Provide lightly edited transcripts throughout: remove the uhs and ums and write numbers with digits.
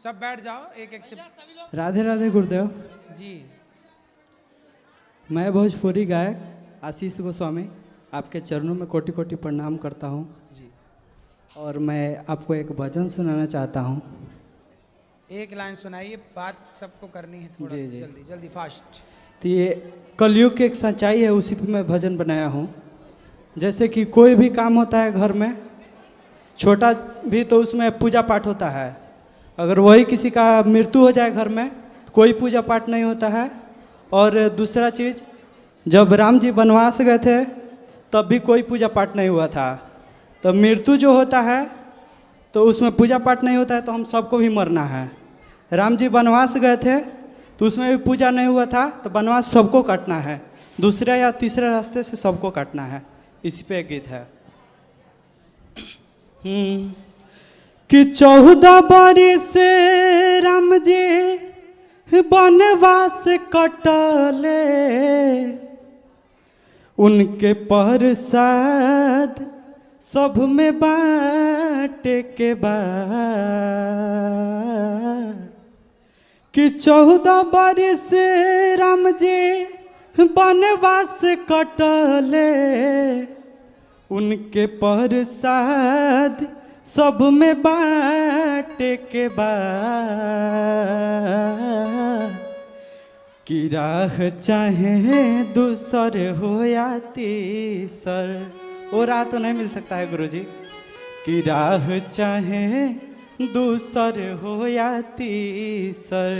सब बैठ जाओ एक एक से। राधे राधे गुरुदेव जी। मैं भोजपुरी गायक आशीष गोस्वामी आपके चरणों में कोटि कोटि प्रणाम करता हूँ जी। और मैं आपको एक भजन सुनाना चाहता हूँ। एक लाइन सुनाइए, बात सबको करनी है थोड़ा जी, जी। जल्दी जल्दी फास्ट। तो ये कलयुग की एक सच्चाई है, उसी पे मैं भजन बनाया हूँ। जैसे कि कोई भी काम होता है घर में, छोटा भी, तो उसमें पूजा पाठ होता है। अगर वही किसी का मृत्यु हो जाए घर में, तो कोई पूजा पाठ नहीं होता है। और दूसरा चीज़, जब राम जी वनवास गए थे तब भी कोई पूजा पाठ नहीं हुआ था। तो मृत्यु जो होता है तो उसमें पूजा पाठ नहीं होता है, तो हम सबको भी मरना है। राम जी वनवास गए थे तो उसमें भी पूजा नहीं हुआ था, तो वनवास सबको काटना है, दूसरे या तीसरे रास्ते से सबको काटना है। इसी पे एक गीत है कि 14 बरिस राम जी वनवास कटले, उनके प्रसाद सब में बाटे के बाद कि 14 बरिस राम जी वनवास कटले, उनके प्रसाद सब में बाटे के बाद कि राह चाहे दूसर हो या तीसर, वो राह तो नहीं मिल सकता है गुरुजी। कि राह चाहे दूसर हो या तीसर,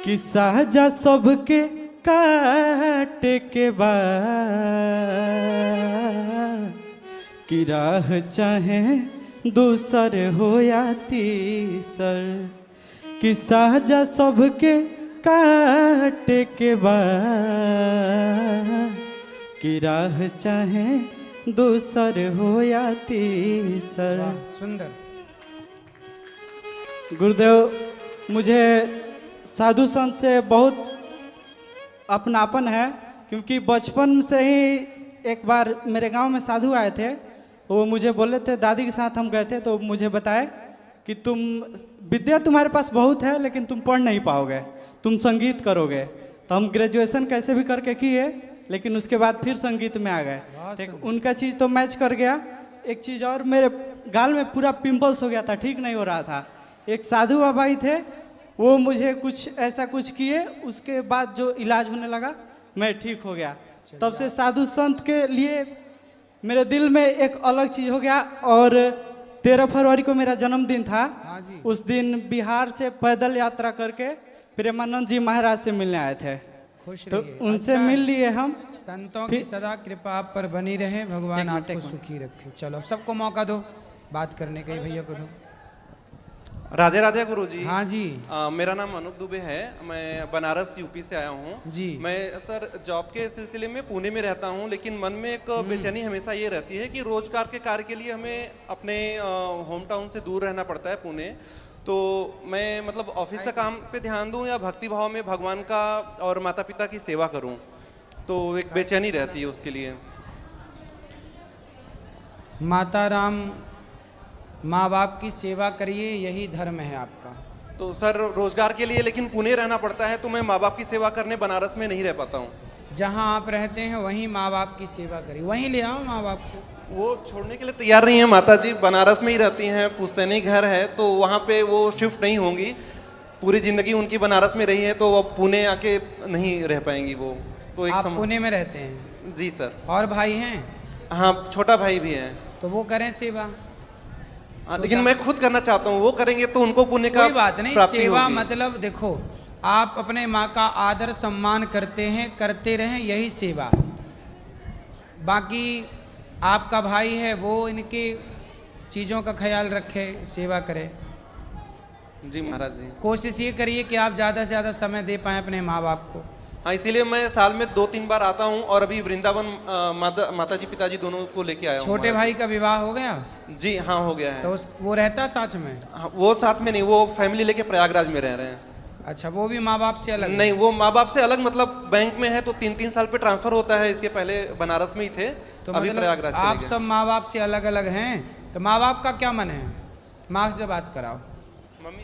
कि साजा सबके काट के बाद कि राह चाहे दूसर हो या तीसर, कि साजा सबके काट के बाद कि राह चाहे दूसर हो या तीसर। सुंदर। गुरुदेव, मुझे साधु संत से बहुत अपनापन है, क्योंकि बचपन से ही एक बार मेरे गांव में साधु आए थे। वो मुझे बोले थे, दादी के साथ हम गए थे, तो मुझे बताए कि तुम विद्या तुम्हारे पास बहुत है लेकिन तुम पढ़ नहीं पाओगे, तुम संगीत करोगे। तो हम ग्रेजुएशन कैसे भी करके किए, लेकिन उसके बाद फिर संगीत में आ गए। उनका चीज़ तो मैच कर गया। एक चीज़ और, मेरे गाल में पूरा पिंपल्स हो गया था, ठीक नहीं हो रहा था। एक साधु बाबा ही थे, वो मुझे कुछ ऐसा कुछ किए, उसके बाद जो इलाज होने लगा मैं ठीक हो गया। तब से साधु संत के लिए मेरे दिल में एक अलग चीज़ हो गया। और 13 फरवरी को मेरा जन्मदिन था। उस दिन बिहार से पैदल यात्रा करके प्रेमानंद जी महाराज से मिलने आए थे, तो उनसे अच्छा मिल लिए हम। संतों की सदा कृपा आप पर बनी रहे, भगवान आपको सुखी रखे। चलो अब सबको मौका दो बात करने का, भैया को दो। राधे राधे गुरुजी। हाँ जी। मेरा नाम अनूप दुबे है, मैं बनारस यूपी से आया हूँ जी। मैं सर जॉब के सिलसिले में पुणे में रहता हूँ, लेकिन मन में एक बेचैनी हमेशा ये रहती है कि रोजगार के कार्य के लिए हमें अपने होम टाउन से दूर रहना पड़ता है पुणे। तो मैं मतलब ऑफिस का काम पे ध्यान दूं या भक्ति भाव में भगवान का और माता पिता की सेवा करूं, तो एक बेचैनी रहती है उसके लिए। माता राम माँ बाप की सेवा करिए, यही धर्म है आपका। तो सर रोजगार के लिए लेकिन पुणे रहना पड़ता है, तो मैं माँ बाप की सेवा करने बनारस में नहीं रह पाता हूँ। जहाँ आप रहते हैं वहीं माँ बाप की सेवा करिए, वहीं ले आओ माँ बाप को। वो छोड़ने के लिए तैयार नहीं है माता जी, बनारस में ही रहती हैं, पुश्तैनी घर है, तो वहाँ पे वो शिफ्ट नहीं होंगी। पूरी जिंदगी उनकी बनारस में रही है, तो वो पुणे आके नहीं रह पाएंगी वो। तो एक आप पुणे में रहते हैं? जी सर। और भाई हैं? हाँ, छोटा भाई भी है। तो वो करें सेवा। लेकिन मैं खुद करना चाहता हूँ, वो करेंगे तो उनको पुण्य का कोई बात नहीं, सेवा मतलब देखो, आप अपने माँ का आदर सम्मान करते हैं, करते रहें, यही सेवा है। बाकी आपका भाई है, वो इनके चीज़ों का ख्याल रखे, सेवा करे। जी महाराज जी। कोशिश ये करिए कि आप ज़्यादा से ज़्यादा समय दे पाएँ अपने माँ बाप को। हाँ, इसीलिए मैं साल में 2-3 बार आता हूँ, और अभी वृंदावन माता जी पिताजी दोनों को लेके आया हूँ। छोटे भाई का विवाह हो गया? जी हाँ, हो गया है। तो वो रहता साथ में? हाँ, वो साथ में नहीं, वो फैमिली लेके प्रयागराज में रह रहे हैं। अच्छा, वो भी माँ बाप से अलग? नहीं, वो माँ बाप से अलग, मतलब बैंक में है तो 3-3 साल पे ट्रांसफर होता है, इसके पहले बनारस में ही थे, तो अभी मतलब प्रयागराज चले आप गए। सब माँ बाप से अलग अलग हैं, तो माँ बाप का क्या मन है? माँ से बात कराओ। मम्मी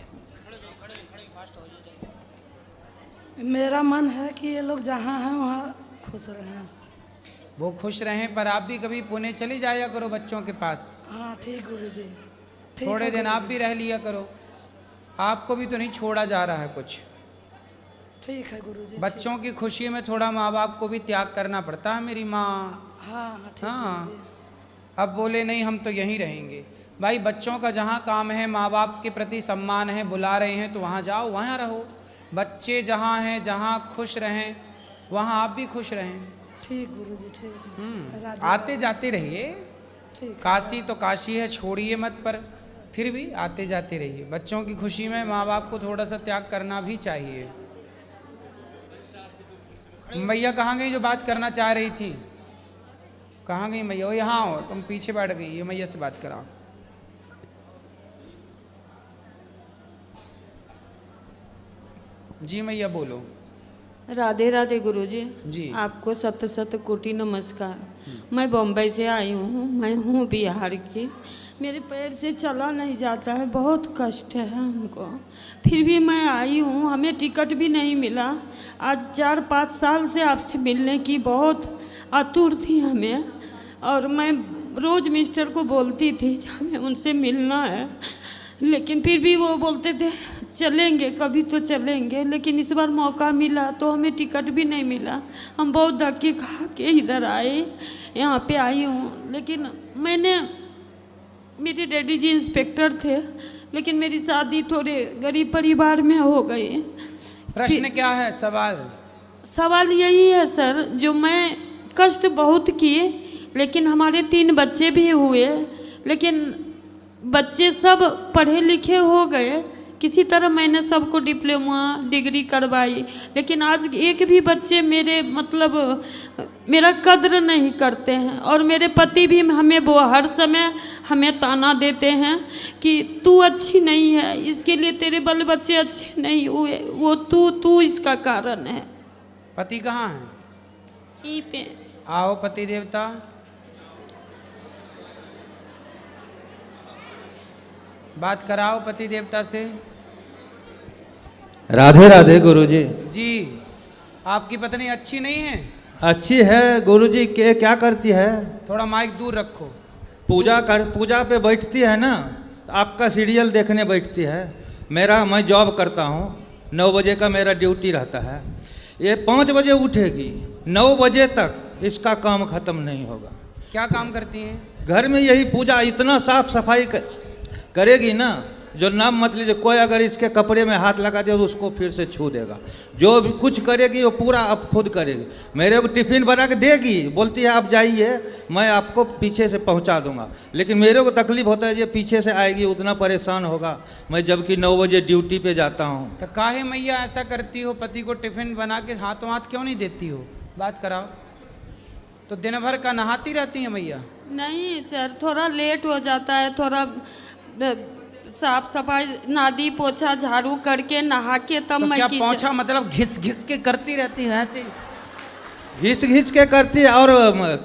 मेरा मन है कि ये लोग जहाँ हैं वहाँ खुश रहें। वो खुश रहें, पर आप भी कभी पुणे चली जाया करो बच्चों के पास। हाँ ठीक गुरुजी, ठीक थोड़े है दिन आप गुरुजी। भी रह लिया करो। आपको भी तो नहीं छोड़ा जा रहा है कुछ। ठीक है गुरुजी। बच्चों की खुशी में थोड़ा माँ बाप को भी त्याग करना पड़ता है मेरी माँ। हाँ हाँ ठीक हाँ, गुरुजी। अब बोले नहीं हम तो यहीं रहेंगे। भाई बच्चों का जहाँ काम है, माँ बाप के प्रति सम्मान है, बुला रहे हैं तो वहाँ जाओ, वहाँ रहो। बच्चे जहाँ हैं, जहाँ खुश रहें, वहाँ आप भी खुश रहें। ठीक गुरुजी, ठीक। राधे आते जाते रहिए। ठीक। काशी तो काशी है, छोड़िए मत, पर फिर भी आते जाते रहिए। बच्चों की खुशी में माँ बाप को थोड़ा सा त्याग करना भी चाहिए। मैया कहाँ गई जो बात करना चाह रही थी? कहाँ गई मैया? वो यहाँ हो, तुम पीछे बैठ गई, ये मैया से बात कराओ। जी मैया बोलो। राधे राधे गुरुजी। जी। आपको सत सत कोटि नमस्कार। मैं बम्बई से आई हूँ, मैं हूँ बिहार की। मेरे पैर से चला नहीं जाता है, बहुत कष्ट है हमको, फिर भी मैं आई हूँ। हमें टिकट भी नहीं मिला। आज 4-5 साल से आपसे मिलने की बहुत आतुर थी हमें, और मैं रोज़ मिस्टर को बोलती थी हमें उनसे मिलना है, लेकिन फिर भी वो बोलते थे चलेंगे, कभी तो चलेंगे। लेकिन इस बार मौका मिला तो हमें टिकट भी नहीं मिला। हम बहुत धक्के खा के इधर आए, यहाँ पे आई हूँ। लेकिन मेरे डैडी जी इंस्पेक्टर थे, लेकिन मेरी शादी थोड़े गरीब परिवार में हो गई। प्रश्न क्या है? सवाल यही है सर, जो मैं कष्ट बहुत किए, लेकिन हमारे 3 बच्चे भी हुए, लेकिन बच्चे सब पढ़े लिखे हो गए। किसी तरह मैंने सबको डिप्लोमा डिग्री करवाई, लेकिन आज एक भी बच्चे मेरा कद्र नहीं करते हैं। और मेरे पति भी वो हर समय हमें ताना देते हैं कि तू अच्छी नहीं है, इसके लिए तेरे बाल बच्चे अच्छे नहीं हुए, वो तू इसका कारण है। पति कहाँ है? यहीं पे आओ पति देवता। बात कराओ पति देवता से। राधे राधे गुरुजी। जी, आपकी पत्नी अच्छी नहीं है? अच्छी है गुरुजी। के क्या करती है? थोड़ा माइक दूर रखो। पूजा पे बैठती है ना, तो आपका सीरियल देखने बैठती है। मैं जॉब करता हूँ, 9 बजे का मेरा ड्यूटी रहता है। ये 5 बजे उठेगी, 9 बजे तक इसका काम खत्म नहीं होगा। क्या काम करती हैं? घर में यही पूजा, इतना साफ सफाई करेगी ना, जो नाम मत लीजिए। कोई अगर इसके कपड़े में हाथ लगा दिया तो उसको फिर से छू देगा। जो भी कुछ करेगी वो पूरा अब खुद करेगी। मेरे को टिफिन बना के देगी, बोलती है आप जाइए, मैं आपको पीछे से पहुंचा दूंगा। लेकिन मेरे को तकलीफ होता है, ये पीछे से आएगी, उतना परेशान होगा मैं, जबकि 9 बजे ड्यूटी पे जाता हूँ। तो काहे मैया ऐसा करती हो? पति को टिफिन बना के हाथों हाथ क्यों नहीं देती हो? बात कराओ। तो दिन भर का नहाती रहती हैं मैया? नहीं सर, थोड़ा लेट हो जाता है, थोड़ा साफ सफाई नादी पोछा झाड़ू करके नहा के तब तो मैं क्या किचन। पोछा मतलब घिस घिस के करती रहती है ऐसे? घिस घिस के करती है। और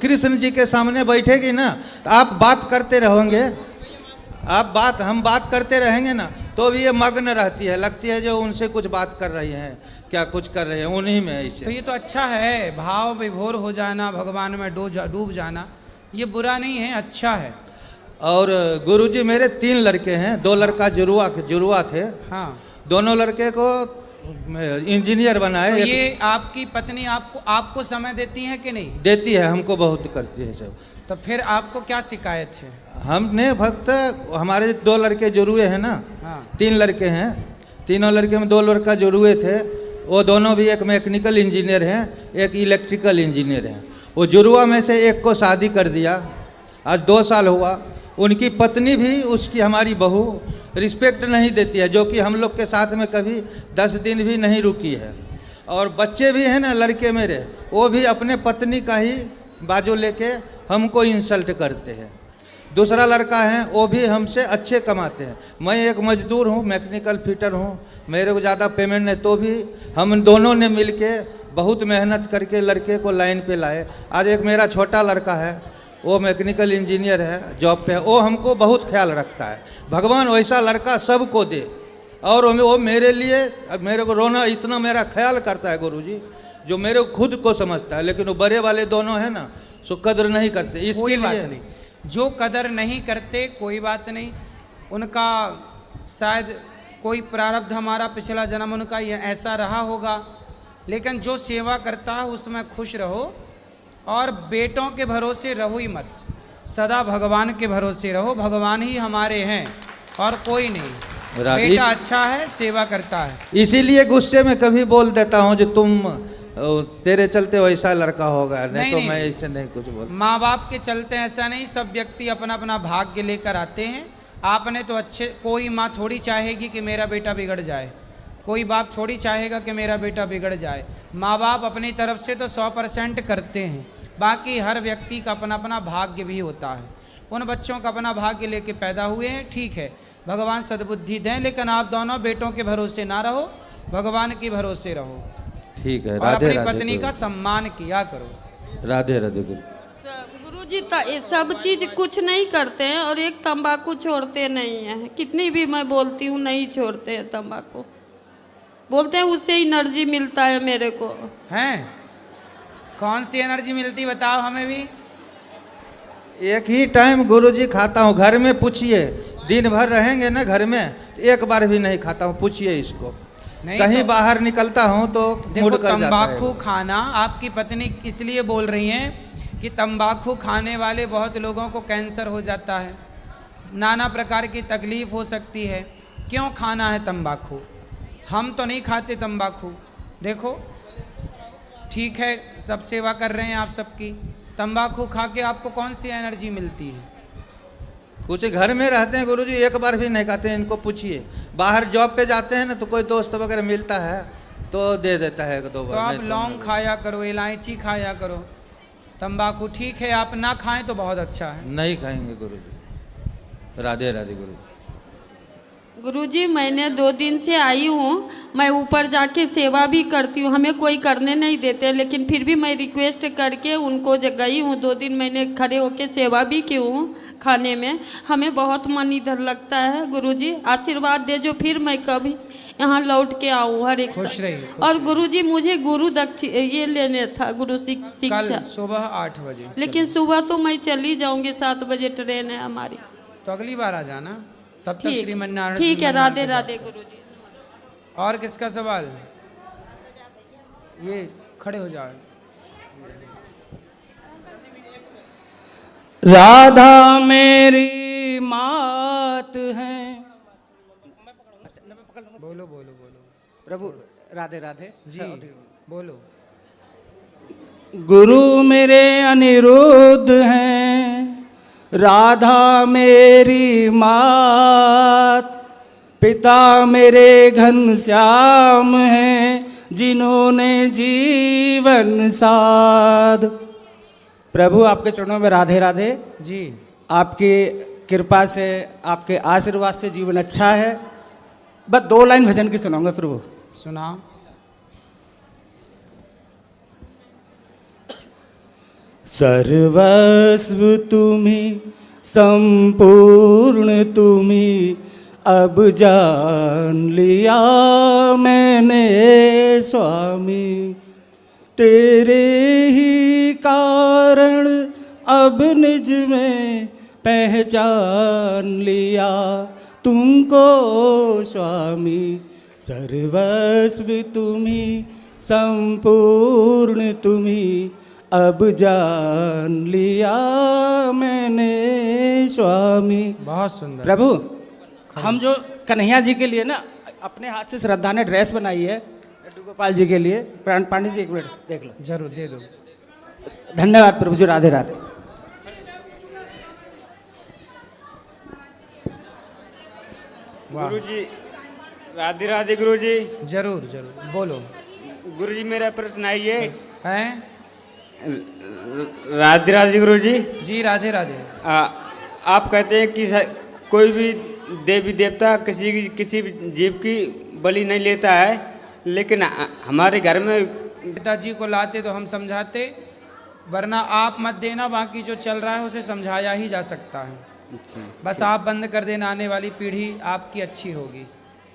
कृष्ण जी के सामने बैठेगी ना, तो आप बात करते रहोगे, हम बात करते रहेंगे ना, तो भी ये मग्न रहती है, लगती है जो उनसे कुछ बात कर रही है, क्या कुछ कर रहे हैं उन्हीं में ऐसे। तो ये तो अच्छा है, भाव विभोर हो जाना, भगवान में डूब जाना, ये बुरा नहीं है, अच्छा है। और गुरुजी मेरे 3 लड़के हैं, 2 लड़का जुड़वा थे। हाँ, दोनों लड़के को इंजीनियर बनाए। तो एक ये आपकी पत्नी आपको समय देती है कि नहीं? देती है, हमको बहुत करती है सब। तो फिर आपको क्या शिकायत है? हमने भक्त, हमारे 2 लड़के जुड़वे हैं ना, हाँ। 3 लड़के हैं, तीनों लड़के में 2 लड़का जुड़वे थे। वो दोनों भी, एक मैकेनिकल इंजीनियर हैं, एक इलेक्ट्रिकल इंजीनियर हैं। वो जुड़वा में से एक को शादी कर दिया, आज 2 साल हुआ। उनकी पत्नी भी, उसकी हमारी बहू रिस्पेक्ट नहीं देती है, जो कि हम लोग के साथ में कभी 10 दिन भी नहीं रुकी है। और बच्चे भी हैं ना लड़के मेरे, वो भी अपने पत्नी का ही बाजू लेके हमको इंसल्ट करते हैं। दूसरा लड़का है, वो भी हमसे अच्छे कमाते हैं। मैं एक मजदूर हूँ, मैकेनिकल फिटर हूँ, मेरे को ज़्यादा पेमेंट नहीं, तो भी हम दोनों ने मिलके बहुत मेहनत करके लड़के को लाइन पे लाए। आज एक मेरा छोटा लड़का है, वो मैकेनिकल इंजीनियर है, जॉब पे है, वो हमको बहुत ख्याल रखता है। भगवान वैसा लड़का सबको दे, और वो मेरे लिए, मेरे को रोना इतना मेरा ख्याल करता है गुरुजी, जो मेरे को खुद को समझता है, लेकिन वो बड़े वाले दोनों है ना, सो कदर नहीं करते। इसके कोई बात लिए नहीं, जो कदर नहीं करते कोई बात नहीं, उनका शायद कोई प्रारब्ध, हमारा पिछला जन्म उनका ये ऐसा रहा होगा, लेकिन जो सेवा करता है उसमें खुश रहो और बेटों के भरोसे रहो ही मत, सदा भगवान के भरोसे रहो। भगवान ही हमारे हैं और कोई नहीं। बेटा अच्छा है, सेवा करता है। इसीलिए गुस्से में कभी बोल देता हूँ जो तुम, तेरे चलते वैसा लड़का होगा, नहीं तो मैं ऐसे नहीं कुछ बोल। माँ बाप के चलते ऐसा नहीं, सब व्यक्ति अपना अपना भाग्य लेकर आते हैं। आपने तो अच्छे, कोई माँ थोड़ी चाहेगी कि मेरा बेटा बिगड़ जाए, कोई बाप थोड़ी चाहेगा कि मेरा बेटा बिगड़ जाए। माँ बाप अपनी तरफ से तो 100% करते हैं, बाकी हर व्यक्ति का अपना अपना भाग्य भी होता है। उन बच्चों का अपना भाग्य लेके पैदा हुए हैं, ठीक है, भगवान सद्बुद्धि दें, लेकिन आप दोनों बेटों के भरोसे ना रहो, भगवान के भरोसे रहो। ठीक है, और अपनी पत्नी का सम्मान किया करो। राधे राधे गुरु। गुरुजी सब चीज कुछ नहीं करते हैं और एक तंबाकू छोड़ते नहीं हैं। कितनी भी मैं बोलती हूँ नहीं छोड़ते हैं तंबाकू, बोलते हैं उससे एनर्जी मिलता है मेरे को। हैं? कौन सी एनर्जी मिलती बताओ हमें भी। एक ही टाइम गुरुजी खाता हूँ, घर में पूछिए, दिन भर रहेंगे ना घर में, एक बार भी नहीं खाता हूँ, पूछिए इसको। कहीं तो बाहर निकलता हूँ तो देखो, तंबाकू खाना, आपकी पत्नी इसलिए बोल रही हैं कि तंबाकू खाने वाले बहुत लोगों को कैंसर हो जाता है, नाना प्रकार की तकलीफ हो सकती है। क्यों खाना है तंबाकू? हम तो नहीं खाते तंबाकू। देखो ठीक है, सब सेवा कर रहे हैं आप सबकी, तंबाकू खा के आपको कौन सी एनर्जी मिलती है? कुछ घर में रहते हैं गुरुजी, एक बार भी नहीं खाते हैं, इनको पूछिए। बाहर जॉब पे जाते हैं ना तो कोई दोस्त वगैरह मिलता है तो दे देता है 1-2 बार। तो आप लौंग खाया करो, इलायची खाया करो, तंबाकू ठीक है आप ना खाएं तो बहुत अच्छा है। नहीं खाएंगे गुरुजी। राधे राधे गुरुजी। गुरुजी मैंने 2 दिन से आई हूँ, मैं ऊपर जाके सेवा भी करती हूँ, हमें कोई करने नहीं देते, लेकिन फिर भी मैं रिक्वेस्ट करके उनको गई हूँ। 2 दिन मैंने खड़े होके सेवा भी की हूँ खाने में। हमें बहुत मन इधर लगता है। गुरुजी आशीर्वाद दे जो फिर मैं कभी यहाँ लौट के आऊँ हर एक खुश रहिए। और गुरुजी मुझे गुरु ये लेने था, गुरु शिक्षा कल सुबह 8 बजे। लेकिन सुबह तो मैं चली जाऊँगी, 7 बजे ट्रेन है हमारी, तो अगली बार आ जाना, तब तक श्रीमन नारायण। ठीक है, राधे राधे गुरुजी। और किसका सवाल? ये खड़े हो जाओ। राधा मेरी मात है। बोलो बोलो बोलो। प्रभु राधे राधे जी बोलो। गुरु मेरे अनिरुद्ध हैं, राधा मेरी मात, पिता मेरे घनश्याम हैं, जिन्होंने जीवन साध। प्रभु आपके चरणों में राधे राधे जी। आपकी कृपा से, आपके आशीर्वाद से जीवन अच्छा है। बस 2 लाइन भजन की सुनाऊंगा प्रभु। सुनाओ। सर्वस्व तुम्ही संपूर्ण तुम्ही, अब जान लिया मैंने स्वामी, तेरे ही कारण अब निज में पहचान लिया तुमको स्वामी। सर्वस्व तुम्ही संपूर्ण तुम्ही, अब जान लिया मैंने स्वामी। बहुत सुंदर प्रभु। हम जो कन्हैया जी के लिए ना अपने हाथ से श्रद्धा ने ड्रेस बनाई है लड्डू गोपाल जी के लिए, पांडे जी एक मिनट देख लो। जरूर दे दो। धन्यवाद प्रभु जी, राधे राधे। गुरु जी राधे राधे। गुरु जी जरूर जरूर बोलो। गुरु जी मेरा प्रश्न आइए। हैं? राधे राधे गुरु जी। जी राधे राधे। आप कहते हैं कि कोई भी देवी देवता किसी भी जीव की बलि नहीं लेता है, लेकिन हमारे घर में पिताजी को लाते तो हम समझाते, वरना आप मत देना, बाकी जो चल रहा है उसे समझाया ही जा सकता है। अच्छा, बस आप बंद कर देना, आने वाली पीढ़ी आपकी अच्छी होगी।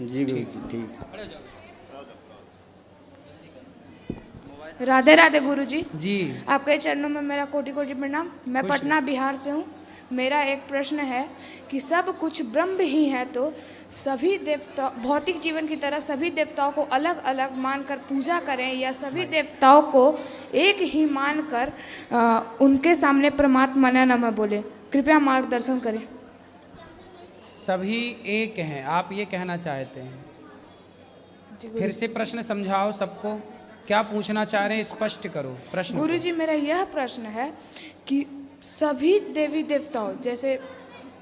जी गुरु जी ठीक। राधे राधे गुरु जी। जी आपके चरणों में मेरा कोटि कोटि प्रणाम। मैं पटना बिहार से हूँ। मेरा एक प्रश्न है कि सब कुछ ब्रह्म ही है, तो सभी देवता भौतिक जीवन की तरह सभी देवताओं को अलग अलग मानकर पूजा करें या सभी देवताओं को एक ही मानकर उनके सामने परमात्मा नमः बोले? कृपया मार्गदर्शन करें। सभी एक हैं, आप ये कहना चाहते हैं? जी फिर से प्रश्न समझाओ सबको, क्या पूछना चाह रहे हैं, स्पष्ट करो प्रश्न गुरु को। जी, मेरा यह प्रश्न है कि सभी देवी देवताओं जैसे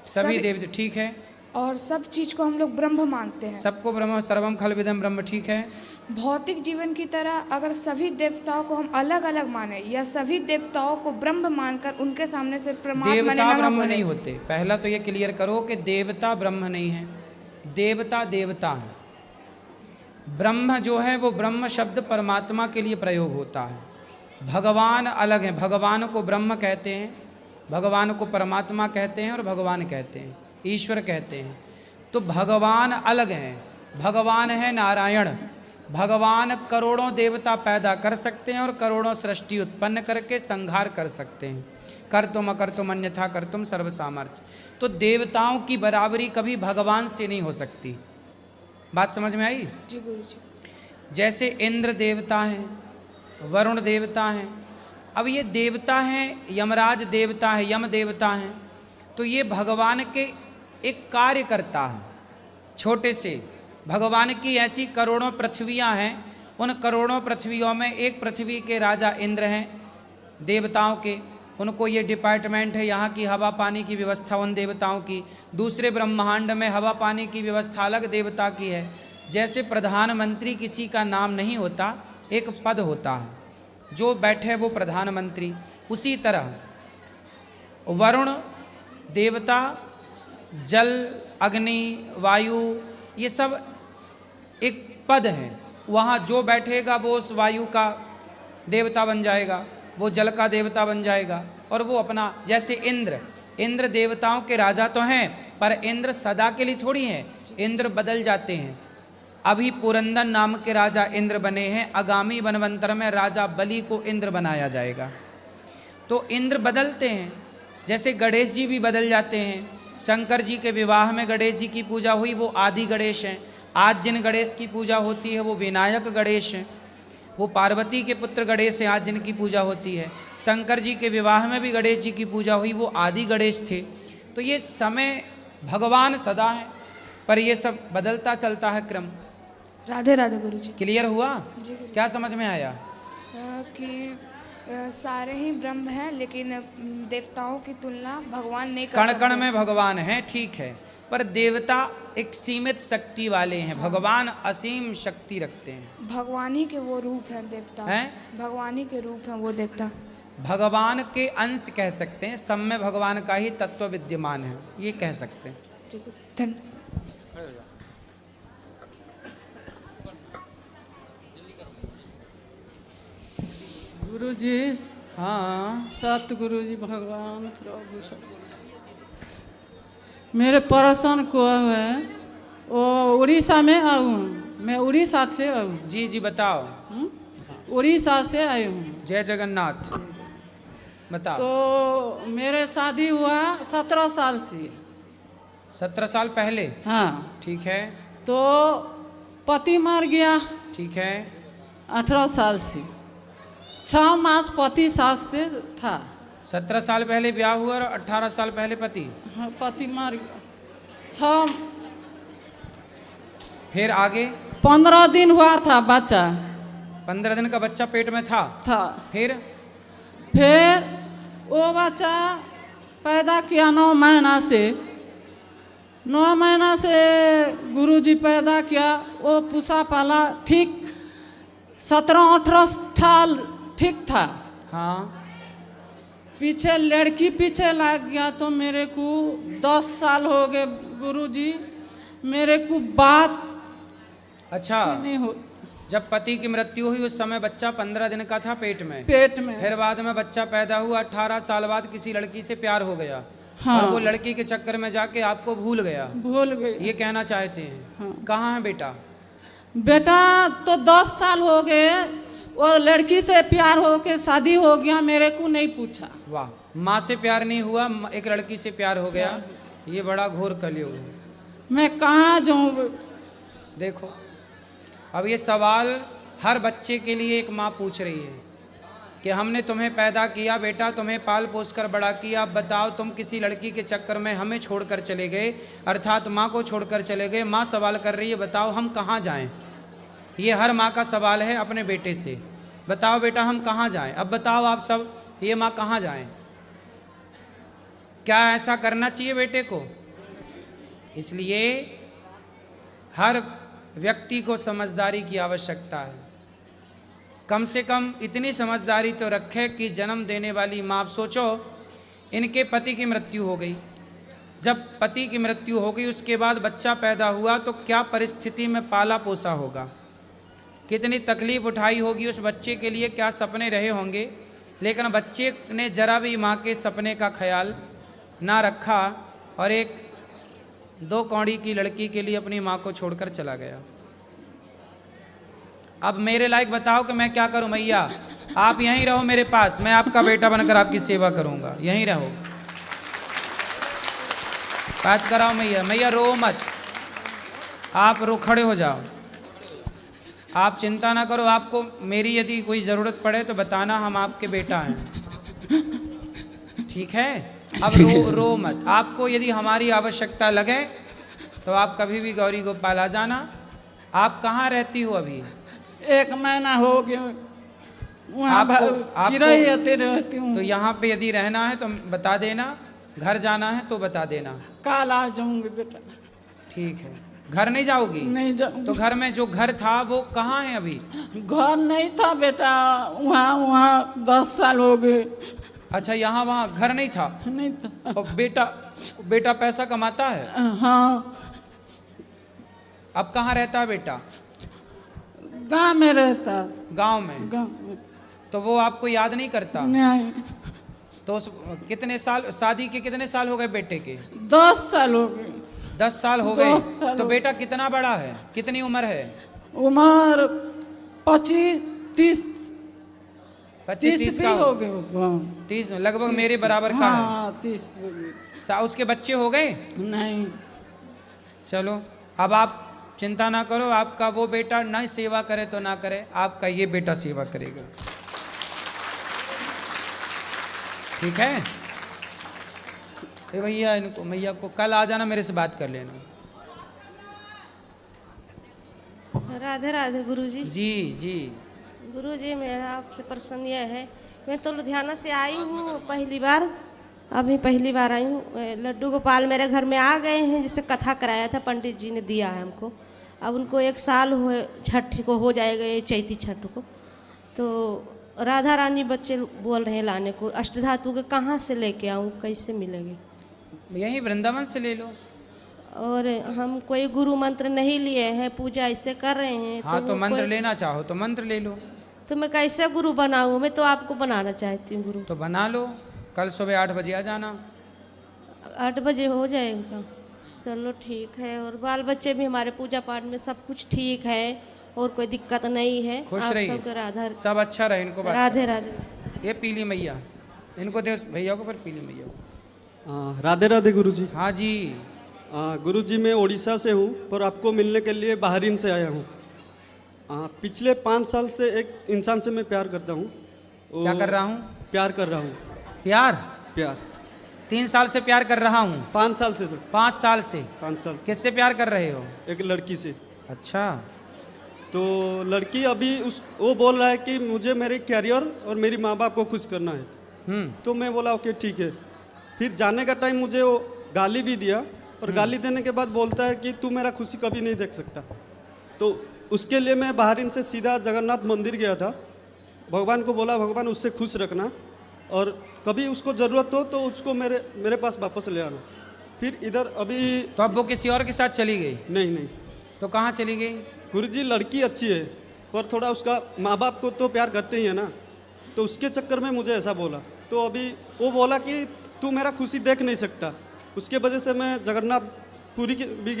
सभी देव ठीक है, और सब चीज को हम लोग ब्रह्म मानते हैं, सबको ब्रह्म सर्वम खलविदम ब्रह्म ठीक है। भौतिक जीवन की तरह अगर सभी देवताओं को हम अलग अलग माने या सभी देवताओं को ब्रह्म मानकर उनके सामने से परमात्मा देवता नमः ब्रह्म बोले? नहीं होते, पहला तो ये क्लियर करो कि देवता ब्रह्म नहीं है, देवता देवता है। ब्रह्म जो है वो ब्रह्म शब्द परमात्मा के लिए प्रयोग होता है, भगवान अलग है। भगवान को ब्रह्म कहते हैं, भगवान को परमात्मा कहते हैं और भगवान कहते हैं, ईश्वर कहते हैं। तो भगवान अलग हैं, भगवान है नारायण। भगवान करोड़ों देवता पैदा कर सकते हैं और करोड़ों सृष्टि उत्पन्न करके संहार कर सकते हैं। कर तुम अकर तुम अन्यथा कर तुम सर्व सामर्थ्य। तो देवताओं की बराबरी कभी भगवान से नहीं हो सकती। बात समझ में आई? जी गुरु जी। जैसे इंद्र देवता हैं, वरुण देवता हैं। अब ये देवता हैं, यमराज देवता है, यम देवता हैं, तो ये भगवान के एक कार्य करता है छोटे से। भगवान की ऐसी करोड़ों पृथ्वियाँ हैं, उन करोड़ों पृथ्वियों में एक पृथ्वी के राजा इंद्र हैं देवताओं के, उनको ये डिपार्टमेंट है, यहाँ की हवा पानी की व्यवस्था उन देवताओं की। दूसरे ब्रह्मांड में हवा पानी की व्यवस्था अलग देवता की है। जैसे प्रधानमंत्री किसी का नाम नहीं होता, एक पद होता है, जो बैठे वो प्रधानमंत्री। उसी तरह वरुण देवता, जल, अग्नि, वायु, ये सब एक पद है। वहाँ जो बैठेगा वो उस वायु का देवता बन जाएगा, वो जल का देवता बन जाएगा। और वो अपना, जैसे इंद्र देवताओं के राजा तो हैं, पर इंद्र सदा के लिए थोड़ी हैं, इंद्र बदल जाते हैं। अभी पुरंदर नाम के राजा इंद्र बने हैं, आगामी वनवंतर में राजा बलि को इंद्र बनाया जाएगा। तो इंद्र बदलते हैं, जैसे गणेश जी भी बदल जाते हैं। शंकर जी के विवाह में गणेश जी की पूजा हुई, वो आदि गणेश हैं। आज जिन गणेश की पूजा होती है वो विनायक गणेश हैं, वो पार्वती के पुत्र गणेश हैं आज जिनकी पूजा होती है। शंकर जी के विवाह में भी गणेश जी की पूजा हुई, वो आदि गणेश थे। तो ये समय भगवान सदा है, पर ये सब बदलता चलता है क्रम। राधे राधे गुरु जी। क्लियर हुआ? जी गुरु। क्या समझ में आया? कि सारे ही ब्रह्म हैं, लेकिन देवताओं की तुलना भगवान नहीं कर कण सकते। कण में भगवान है, ठीक है, पर देवता एक सीमित शक्ति वाले हैं, भगवान असीम शक्ति रखते हैं। भगवान ही के वो रूप हैं देवता, हैं? भगवान ही के रूप हैं वो देवता। भगवान के अंश कह सकते हैं, सब में भगवान का ही तत्व विद्यमान है, ये कह सकते हैं। ठीक है, धन्यवाद। गुरु जी, हाँ, सतगुरु जी, भगवान प्रभु सब मेरे पड़ोसन को है, वो उड़ीसा में आऊँ, मैं उड़ीसा से आऊँ। जी जी बताओ। उड़ीसा से आई हूँ। जय जगन्नाथ, बताओ। तो मेरे शादी हुआ 17 साल से। 17 साल पहले? हाँ। ठीक है। तो पति मर गया। ठीक है। 18 साल से 6 मास पति सास से था। 17 साल पहले ब्याह हुआ और 18 साल पहले पति? हाँ, पति मर गया। 6 फिर आगे? 15 दिन हुआ था बच्चा। 15 दिन का बच्चा पेट में था? फिर वो बच्चा पैदा किया 9 महीना से। 9 महीना से गुरुजी पैदा किया, वो पूछा पाला, ठीक 17-18 साल ठीक था। हाँ। पीछे लड़की पीछे लग गया, तो मेरे को 10 साल हो गए गुरुजी, मेरे को बात अच्छा नहीं हो। जब पति की मृत्यु हुई उस समय बच्चा 15 दिन का था पेट में। पेट में। फिर बाद में बच्चा पैदा हुआ, 18 साल बाद किसी लड़की से प्यार हो गया। हाँ। और वो लड़की के चक्कर में जाके आपको भूल गया, भूल गई। ये कहना चाहते हैं। हाँ। कहाँ है बेटा? बेटा तो 10 साल हो गए, वो लड़की से प्यार हो के शादी हो गया, मेरे को नहीं पूछा। वाह, माँ से प्यार नहीं हुआ, एक लड़की से प्यार हो गया। ये बड़ा घोर कलयुग है। मैं कहाँ जाऊँ? देखो, अब ये सवाल हर बच्चे के लिए एक माँ पूछ रही है कि हमने तुम्हें पैदा किया बेटा, तुम्हें पाल पोस कर बड़ा किया, अब बताओ तुम किसी लड़की के चक्कर में हमें छोड़कर चले गए, अर्थात माँ को छोड़कर चले गए। माँ सवाल कर रही है, बताओ हम कहाँ जाएं? ये हर माँ का सवाल है अपने बेटे से। बताओ बेटा हम कहाँ जाएं? अब बताओ आप सब, ये माँ कहाँ जाएं? क्या ऐसा करना चाहिए बेटे को? इसलिए हर व्यक्ति को समझदारी की आवश्यकता है। कम से कम इतनी समझदारी तो रखे कि जन्म देने वाली माँ, आप सोचो इनके पति की मृत्यु हो गई, जब पति की मृत्यु हो गई उसके बाद बच्चा पैदा हुआ तो क्या परिस्थिति में पाला पोसा होगा, कितनी तकलीफ उठाई होगी उस बच्चे के लिए, क्या सपने रहे होंगे। लेकिन बच्चे ने जरा भी माँ के सपने का ख्याल ना रखा और एक 2 कौड़ी की लड़की के लिए अपनी माँ को छोड़कर चला गया। अब मेरे लायक बताओ कि मैं क्या करूं मैया? आप यहीं रहो मेरे पास, मैं आपका बेटा बनकर आपकी सेवा करूंगा, यहीं रहो। बात कराओ मैया। मैया रो मत, आप रो खड़े हो जाओ, आप चिंता ना करो। आपको मेरी यदि कोई ज़रूरत पड़े तो बताना, हम आपके बेटा हैं, ठीक है? अब रो मत। आपको यदि हमारी आवश्यकता लगे तो आप कभी भी गौरी गोपाल आ जाना। आप कहाँ रहती हो अभी? 1 महीना हो गया वहाँ किराए रहती हूँ। तो यहाँ पे यदि रहना है तो बता देना, घर जाना है तो बता देना। कल आ जाऊंगी बेटा। ठीक है। घर नहीं जाओगी? नहीं जाऊंगी। तो घर में जो घर था वो कहाँ है अभी? घर नहीं था बेटा, वहाँ 10 साल हो गए। अच्छा, यहाँ वहाँ घर नहीं था? नहीं था। और बेटा पैसा कमाता है? हाँ। अब कहाँ रहता है बेटा? गाँव में रहता। गांव में? गाँव में। तो वो आपको याद नहीं करता? नहीं। तो कितने साल, शादी के कितने साल हो गए बेटे के? 10 साल हो गए। 10 साल हो गए। तो बेटा कितना बड़ा है, कितनी उम्र है? उम्र 25-30 का हो गए। 30 लगभग मेरे बराबर का है। हाँ 30 हो गए। उसके बच्चे हो गए? नहीं। चलो अब आप चिंता ना करो, आपका वो बेटा न सेवा करे तो ना करे, आपका ये बेटा सेवा करेगा, ठीक है? भैया इनको, मैया को कल आ जाना, मेरे से बात कर लेना। राधे राधे गुरुजी। जी जी गुरुजी, मेरा आपसे प्रश्न यह है, मैं तो लुधियाना से आई हूँ पहली बार, अभी पहली बार आई हूँ। लड्डू गोपाल मेरे घर में आ गए हैं, जिसे कथा कराया था, पंडित जी ने दिया है हमको। अब उनको 1 साल हो, छठ को हो जाएगा, ये चैती छठ को। तो राधा रानी बच्चे बोल रहे हैं लाने को, अष्टधातु के कहाँ से लेके आऊँ, कैसे मिलेंगे? यहीं वृंदावन से ले लो। और हम कोई गुरु मंत्र नहीं लिए हैं, पूजा ऐसे कर रहे हैं। हाँ तो मंत्र लेना चाहो तो मंत्र ले लो। तो मैं कैसे गुरु बनाऊँ? मैं तो आपको बनाना चाहती हूँ गुरु। तो बना लो, कल सुबह 8 बजे आ जाना। 8 बजे हो जाएगा? चलो ठीक है। और बाल बच्चे भी हमारे पूजा पाठ में सब कुछ ठीक है और कोई दिक्कत नहीं है। खुश आप रहिए, सबका राधा सब अच्छा रहे। इनको राधे राधे। ये पीली मैया, इनको दे भैया को, पर पीली मैया को। राधे राधे गुरुजी। हाँ जी। गुरुजी मैं उड़ीसा से हूँ, पर आपको मिलने के लिए बहरीन से आया हूँ। पिछले 5 साल से एक इंसान से मैं प्यार करता हूँ। क्या कर रहा हूँ? प्यार कर रहा हूँ। प्यार 3 साल से प्यार कर रहा हूँ? 5 साल से सर। 5 साल से? 5 साल से। किससे प्यार कर रहे हो? एक लड़की से। अच्छा। तो लड़की अभी वो बोल रहा है कि मुझे मेरे कैरियर और मेरी माँ बाप को खुश करना है। तो मैं बोला ओके ठीक है। फिर जाने का टाइम मुझे वो गाली भी दिया, और गाली देने के बाद बोलता है कि तू मेरा खुशी कभी नहीं देख सकता। तो उसके लिए मैं बहरीन से सीधा जगन्नाथ मंदिर गया था, भगवान को बोला भगवान उससे खुश रखना, और कभी उसको ज़रूरत हो तो उसको मेरे पास वापस ले आना। फिर इधर अभी तो अब वो किसी और के साथ चली गई? नहीं। तो कहाँ चली गई? गुरुजी लड़की अच्छी है, पर थोड़ा उसका माँ बाप को तो प्यार करते ही है ना, तो उसके चक्कर में मुझे ऐसा बोला। तो अभी वो बोला कि तू मेरा खुशी देख नहीं सकता। उसके वजह से मैं जगन्नाथ पुरी भी गया।